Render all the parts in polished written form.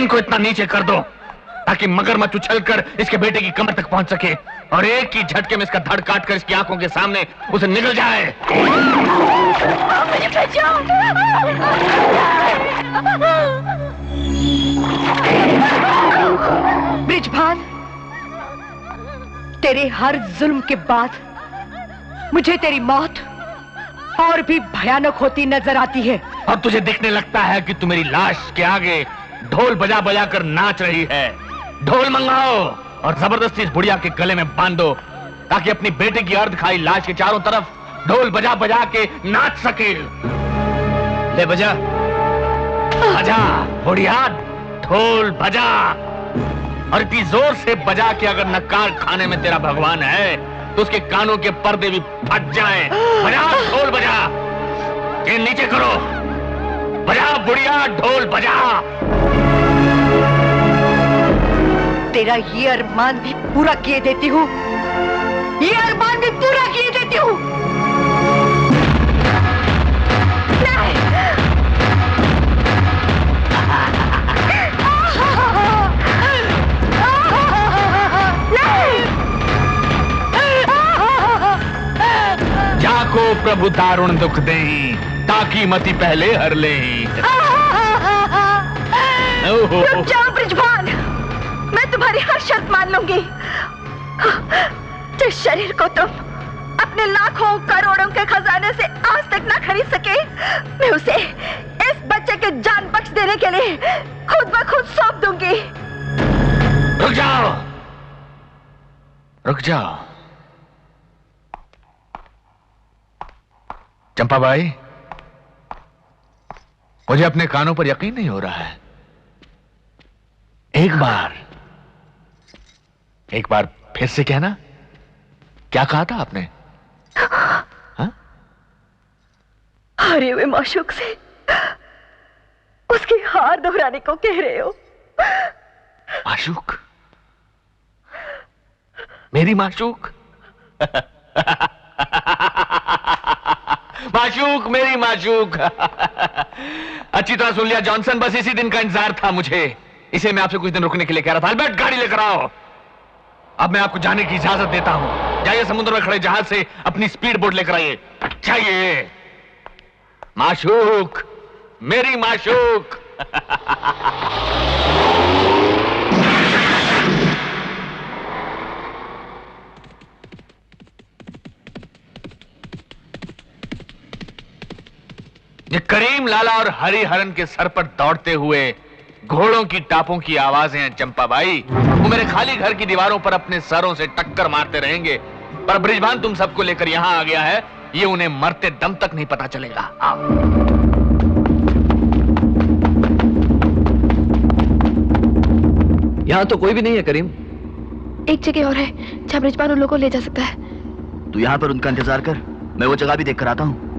Crane को इतना नीचे कर दो ताकि मगरमच्छ उछलकर इसके बेटे की कमर तक पहुंच सके और एक ही झटके में इसका धड़ काट कर इसकी आंखों के सामने उसे निकल जाए। मुझे बचाओ। बृजभान, तेरे हर जुल्म के बाद मुझे तेरी मौत और भी भयानक होती नजर आती है। अब तुझे दिखने लगता है कि तू मेरी लाश के आगे ढोल बजा बजा कर नाच रही है। ढोल मंगाओ और जबरदस्ती इस बुढ़िया के गले में बांधो ताकि अपनी बेटे की अर्ध खाई लाश के चारों तरफ ढोल बजा बजा के नाच सके। ले बजा बजा बुढ़िया, ढोल बजा, और इतनी जोर से बजा के अगर नक्काल खाने में तेरा भगवान है तो उसके कानों के पर्दे भी फट जाएं। बजा ढोल बजा, ये नीचे करो, बजा बुढ़िया, ढोल बजा। तेरा ये अरमान भी पूरा किए देती हूँ, ये अरमान भी पूरा किए देती हूँ। जाको प्रभु दारुण दुख देही ताकि मति पहले हर ले। रुक जाओ बृजभान, मैं तुम्हारी हर शर्त मान लूंगी। जिस शरीर को तुम अपने लाखों करोड़ों के खजाने से आज तक ना खरीद सके, मैं उसे इस बच्चे के जान बख्श देने के लिए खुद ब खुद सौंप दूंगी। रुक जाओ, रुक जाओ चंपाबाई, मुझे अपने कानों पर यकीन नहीं हो रहा है। एक बार फिर से कहना, क्या कहा था आपने? हारे हुए माशूक से उसकी हार दोहराने को कह रहे हो? माशूक? मेरी माशूक? माशूक, मेरी माशूक। अच्छी तरह सुन लिया जॉनसन, बस इसी दिन का इंतजार था मुझे। इसे मैं आपसे कुछ दिन रुकने के लिए कह रहा था। अल्बर्ट, गाड़ी लेकर आओ। अब मैं आपको जाने की इजाजत देता हूं। जाइए समुद्र में खड़े जहाज से अपनी स्पीड बोट लेकर आइए। जाइए। माशूक, मेरी माशूक। ये करीम लाला और हरी हरन के सर पर दौड़ते हुए घोड़ों की टापों की आवाजें हैं चंपाबाई। वो मेरे खाली घर की दीवारों पर अपने सरों से टक्कर मारते रहेंगे, पर बृजभान तुम सबको लेकर यहां आ गया है, ये उन्हें मरते दम तक नहीं पता चलेगा। आओ। यहां तो कोई भी नहीं है करीम। एक जगह और है जहां बृजभान उन लोगों को ले जा सकता है। तू यहां पर उनका इंतजार कर, मैं वो जगह भी देख कर आता हूं।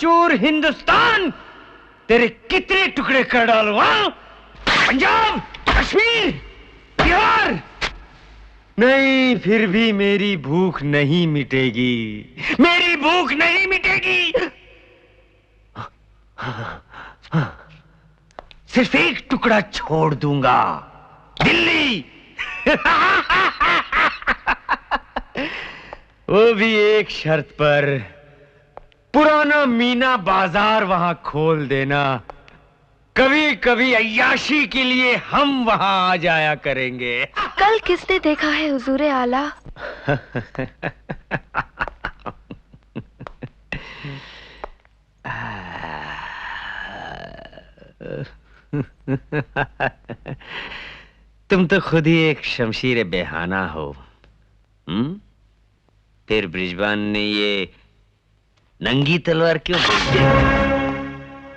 चूर हिंदुस्तान तेरे कितने टुकड़े कर डालूं? पंजाब, कश्मीर, बिहार, नहीं, फिर भी मेरी भूख नहीं मिटेगी, मेरी भूख नहीं मिटेगी। सिर्फ एक टुकड़ा छोड़ दूंगा, दिल्ली। वो भी एक शर्त पर, पुराना मीना बाजार वहां खोल देना। कभी कभी अय्याशी के लिए हम वहां आ जाया करेंगे। कल किसने देखा है हुजूरे आला? तुम तो खुद ही एक शमशीर बेहाना हो। फिर ब्रिजबान ने ये नंगी तलवार क्यों भेज दिया?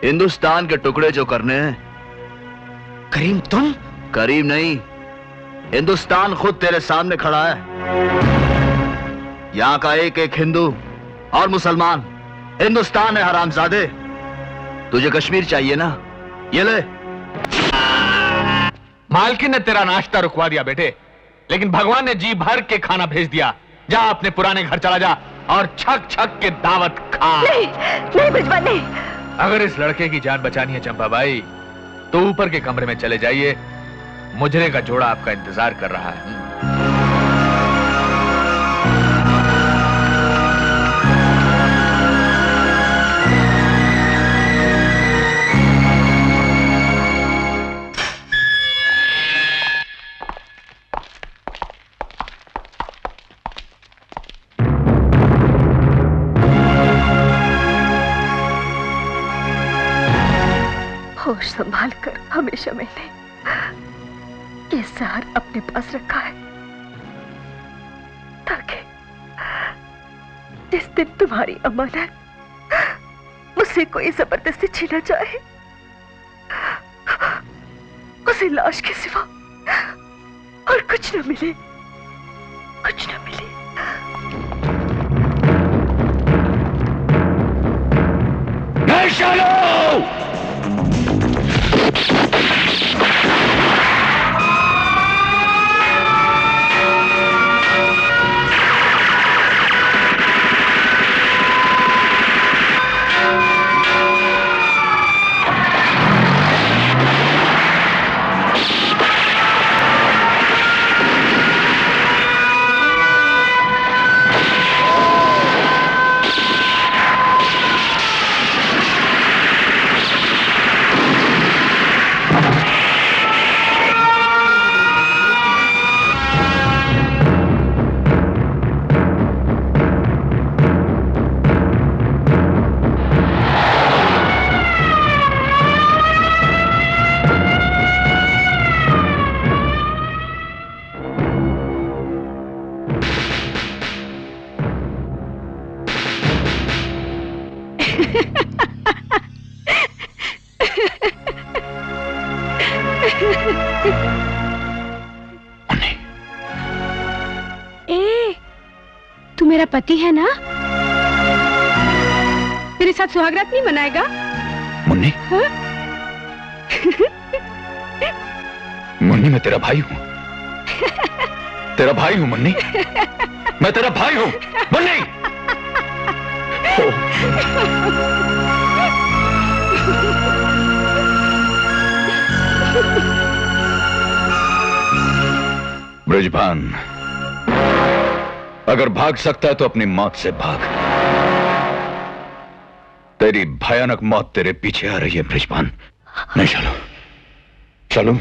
हिंदुस्तान के टुकड़े जो करने हैं। करीम तुम? करीम नहीं, हिंदुस्तान खुद तेरे सामने खड़ा है। यहाँ का एक एक हिंदू और मुसलमान हिंदुस्तान है हरामजादे। तुझे कश्मीर चाहिए ना? ये ले। मालकिन ने तेरा नाश्ता रुकवा दिया बेटे, लेकिन भगवान ने जी भर के खाना भेज दिया। जा अपने पुराने घर चला जा और छक छक के दावत खा। नहीं, नहीं ब्रिजबान नहीं। अगर इस लड़के की जान बचानी है चंपाबाई, तो ऊपर के कमरे में चले जाइए। मुजरे का जोड़ा आपका इंतजार कर रहा है। होश संभाल कर हमेशा मैंने ये जहर अपने पास रखा है, ताकि जिस दिन तुम्हारी अमानत मुझसे कोई जबरदस्ती छीना चाहे, उसे लाश के सिवा और कुछ न मिले, कुछ न मिले। तू मेरा पति है ना? मेरे साथ सुहागरात नहीं मनाएगा? मुन्नी, मुन्नी मैं तेरा भाई हूँ। तेरा भाई हूँ मुन्नी, मैं तेरा भाई हूँ मुन्नी। ब्रिजबान, अगर भाग सकता है तो अपनी मौत से भाग। तेरी भयानक मौत तेरे पीछे आ रही है ब्रिजबान। नहीं चलो, चलो,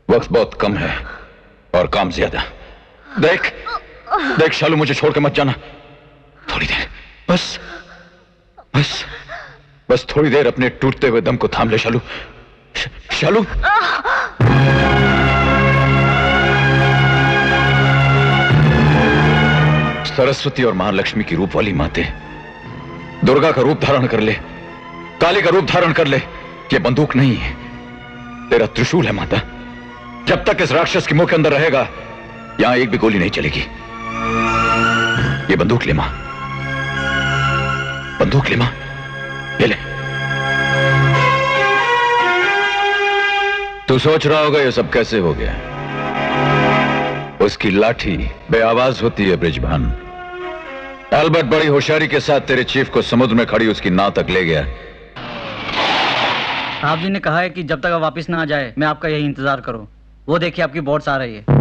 वक्त बहुत कम है और काम ज्यादा। देख देख शालू, मुझे छोड़ के मत जाना। थोड़ी देर बस बस बस थोड़ी देर अपने टूटते हुए दम को थाम ले शालू। शालू, सरस्वती और महालक्ष्मी की रूप वाली माते, दुर्गा का रूप धारण कर ले, काली का रूप धारण कर ले। ये बंदूक नहीं है, तेरा त्रिशूल है माता। जब तक इस राक्षस के मुंह के अंदर रहेगा, यहां एक भी गोली नहीं चलेगी। ये बंदूक ले मां, बंदूक ले मां, ये ले। तू सोच रहा होगा ये सब कैसे हो गया, उसकी लाठी बेआवाज होती है ब्रिजभान। एल्बर्ट बड़ी होशियारी के साथ तेरे चीफ को समुद्र में खड़ी उसकी नाव तक ले गया। साहब जी ने कहा है कि जब तक आप वापस ना आ जाए मैं आपका यही इंतजार करूं। वो देखिए आपकी बोट्स आ रही है।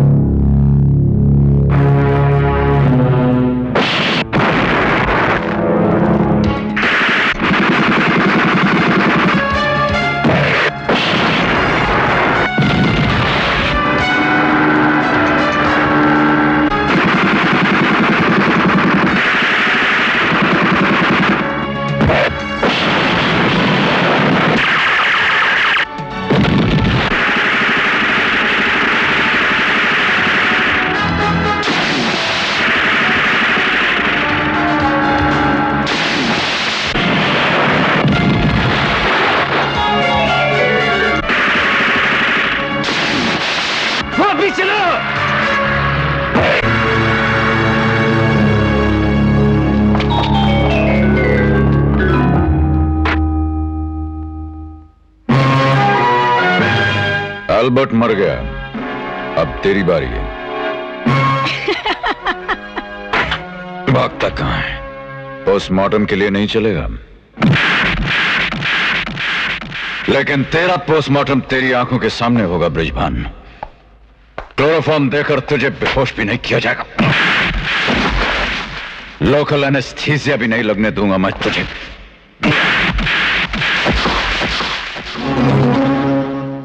एल्बर्ट मर गया, अब तेरी बारी है। भागता कहां है? पोस्टमार्टम के लिए नहीं चलेगा, लेकिन तेरा पोस्टमार्टम तेरी आंखों के सामने होगा ब्रिजभान। क्लोरोफॉर्म देकर तुझे बेहोश भी नहीं किया जाएगा। लोकल एनेस्थीसिया भी नहीं लगने दूंगा मैं तुझे।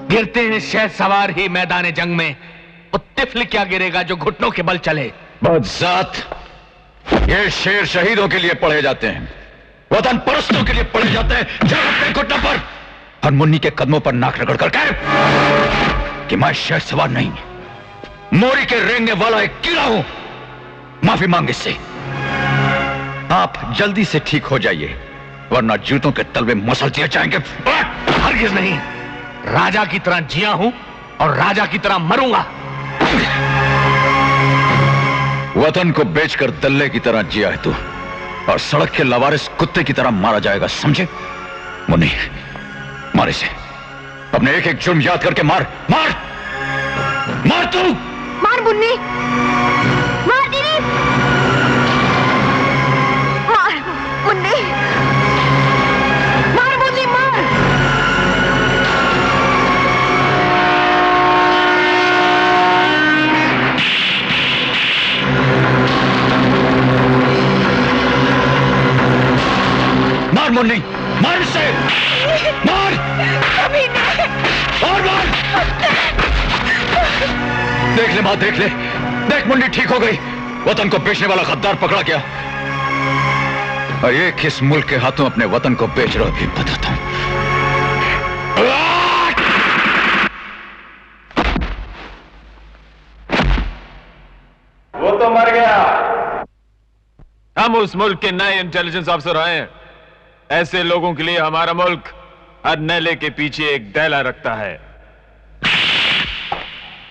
गिरते हैं शहद सवार ही मैदान जंग में, वो तिफल क्या गिरेगा जो घुटनों के बल चले। बदजात, ये शेर शहीदों के लिए पढ़े जाते हैं, वतन परस्तों के लिए पढ़े जाते हैं। जब अपने घुटनों पर और मुन्नी के कदमों पर नाक रगड़ कर कह कि मैं शहद सवार नहीं, मोरी के रेंगने वाला एक कीड़ा हूं। माफी मांग इससे। आप जल्दी से ठीक हो जाइए, वरना जूतों के तलवे मसल दिए जाएंगे। हरगिज नहीं, राजा की तरह जिया हूं और राजा की तरह मरूंगा। वतन को बेचकर दल्ले की तरह जिया है तू, और सड़क के लवारिस कुत्ते की तरह मारा जाएगा, समझे? मुन्नी, मार इसे। अपने एक एक जुर्म याद करके मार मार मार तू। मार मुन्नी, मार दीदी, मार मुन्नी, मार मुन्नी, मार। मार मुन्नी, मार इसे, मार। कभी नहीं। और मार। देख ले मां, देख ले, देख मुन्नी ठीक हो गई। वतन को बेचने वाला गद्दार पकड़ा गया, और ये किस मुल्क के हाथों अपने वतन को बेच रहे हो भी बताता हूं। वो तो मर गया। हम उस मुल्क के नए इंटेलिजेंस अफसर आए हैं। ऐसे लोगों के लिए हमारा मुल्क हर नेले के पीछे एक दैला रखता है।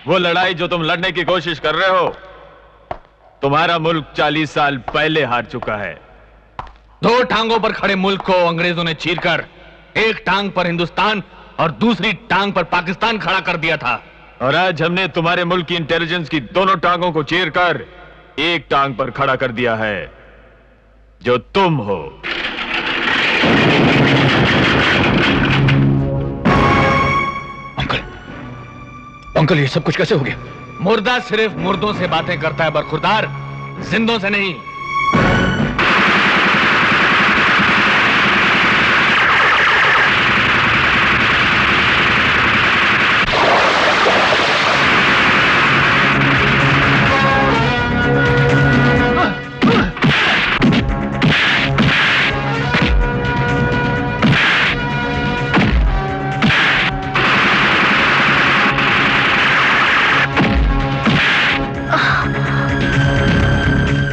वो लड़ाई जो तुम लड़ने की कोशिश कर रहे हो, तुम्हारा मुल्क 40 साल पहले हार चुका है। 2 टांगों पर खड़े मुल्क को अंग्रेजों ने चीरकर एक टांग पर हिंदुस्तान और दूसरी टांग पर पाकिस्तान खड़ा कर दिया था। और आज हमने तुम्हारे मुल्क की इंटेलिजेंस की दोनों टांगों को चीरकर एक टांग पर खड़ा कर दिया है, जो तुम हो। अंकल, ये सब कुछ कैसे हो गया? मुर्दा सिर्फ मुर्दों से बातें करता है बरखुरदार, जिंदों से नहीं।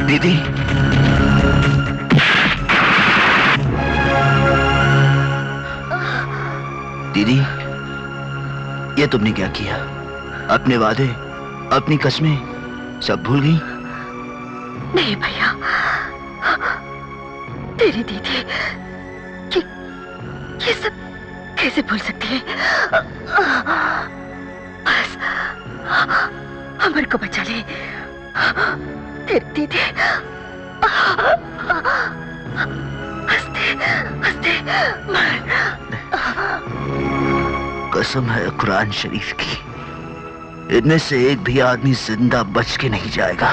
दीदी, दीदी, ये तुमने क्या किया? अपने वादे, अपनी कस्में सब भूल गई? नहीं भैया, तेरी दीदी ये सब कैसे भूल सकती है? अमर को बचा ले। तेरी दीदी हंसते हंसते मर। कसम है कुरान शरीफ की, इनमें से एक भी आदमी जिंदा बच के नहीं जाएगा।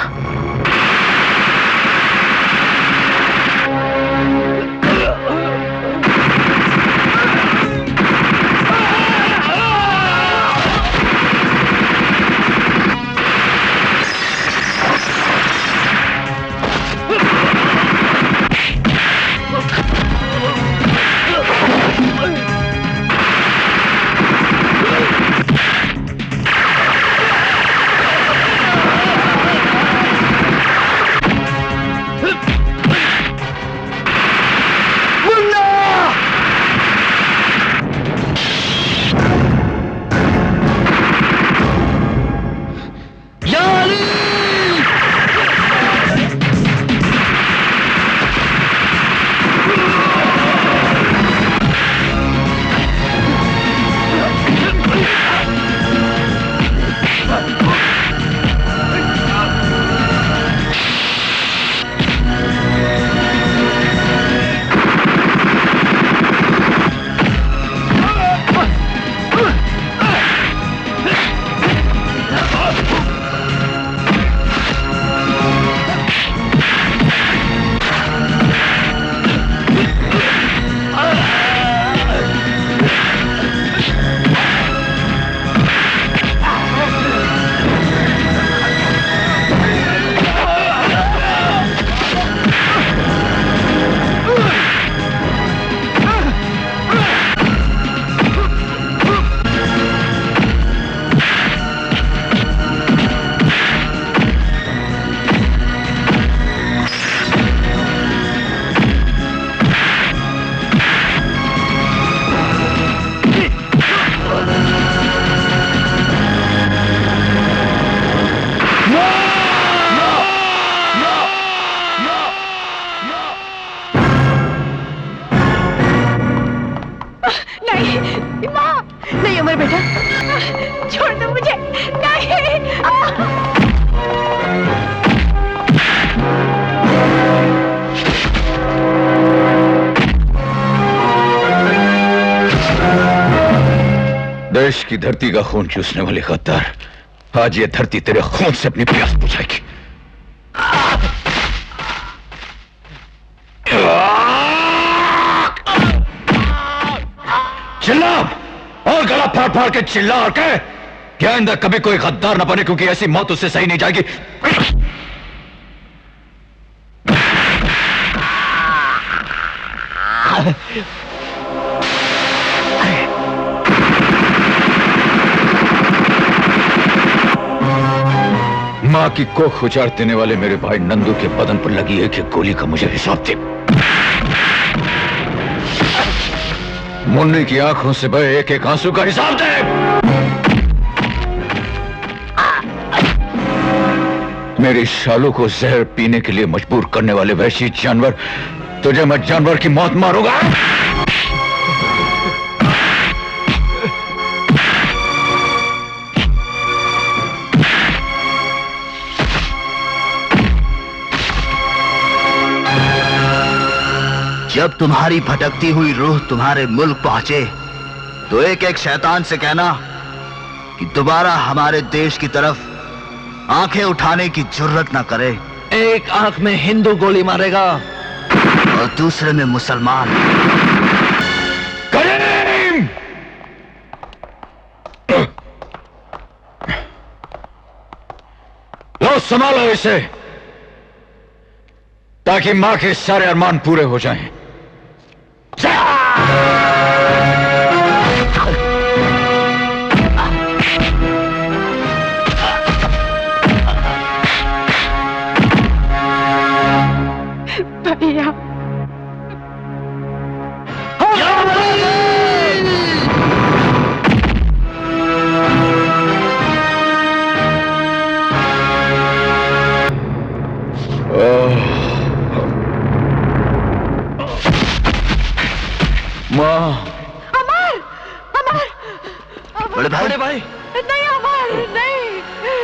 नहीं अमर बेटा, छोड़ दो मुझे। नहीं। देश की धरती का खून चूसने वाले गद्दार, आज ये धरती तेरे खून से अपनी प्यास बुझाएगी। चिल्ला और गला फाड़ फाड़ के चिल्ला और कह कि आइंदा कभी कोई गद्दार न बने, क्योंकि ऐसी मौत उससे सही नहीं जाएगी। मां की कोख उजाड़ देने वाले मेरे भाई नंदू के बदन पर लगी एक एक गोली का मुझे हिसाब दे। मुन्नी की आंखों से बहे एक एक आंसू का हिसाब दे। मेरी शालू को जहर पीने के लिए मजबूर करने वाले वैशी जानवर, तुझे मैं जानवर की मौत मारूंगा। जब तुम्हारी भटकती हुई रूह तुम्हारे मुल्क पहुंचे तो एक एक शैतान से कहना कि दोबारा हमारे देश की तरफ आंखें उठाने की जुर्रत ना करे। एक आंख में हिंदू गोली मारेगा और दूसरे में मुसलमान। करीम! लो संभालो इसे, ताकि मां के सारे अरमान पूरे हो जाएं। भैया मां, अमर, अमर, बड़े भाई, नहीं अमर, नहीं।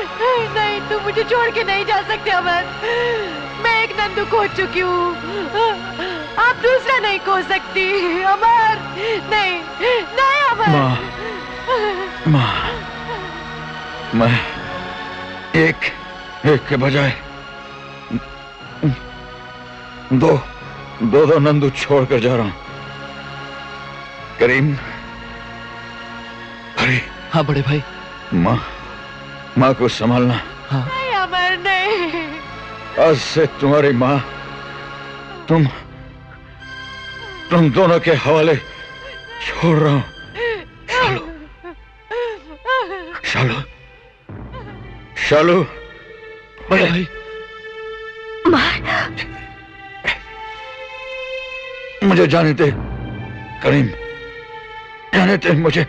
नहीं, तुम मुझे छोड़ के नहीं जा सकते अमर। मैं एक नंदू खो चुकी हूँ, आप दूसरा नहीं खो सकती अमर। नहीं नहीं अमर। माँ, मैं एक के बजाय दो नंदू छोड़कर जा रहा हूं। करीम, अरे हाँ बड़े भाई। माँ को संभालना। हाँ। नहीं अमर, नहीं। आज से तुम्हारी माँ तुम दोनों के हवाले छोड़ रहा हूं। शालू, शालू, बड़े भाई। मुझे जाने दे करीम, जाने दे मुझे।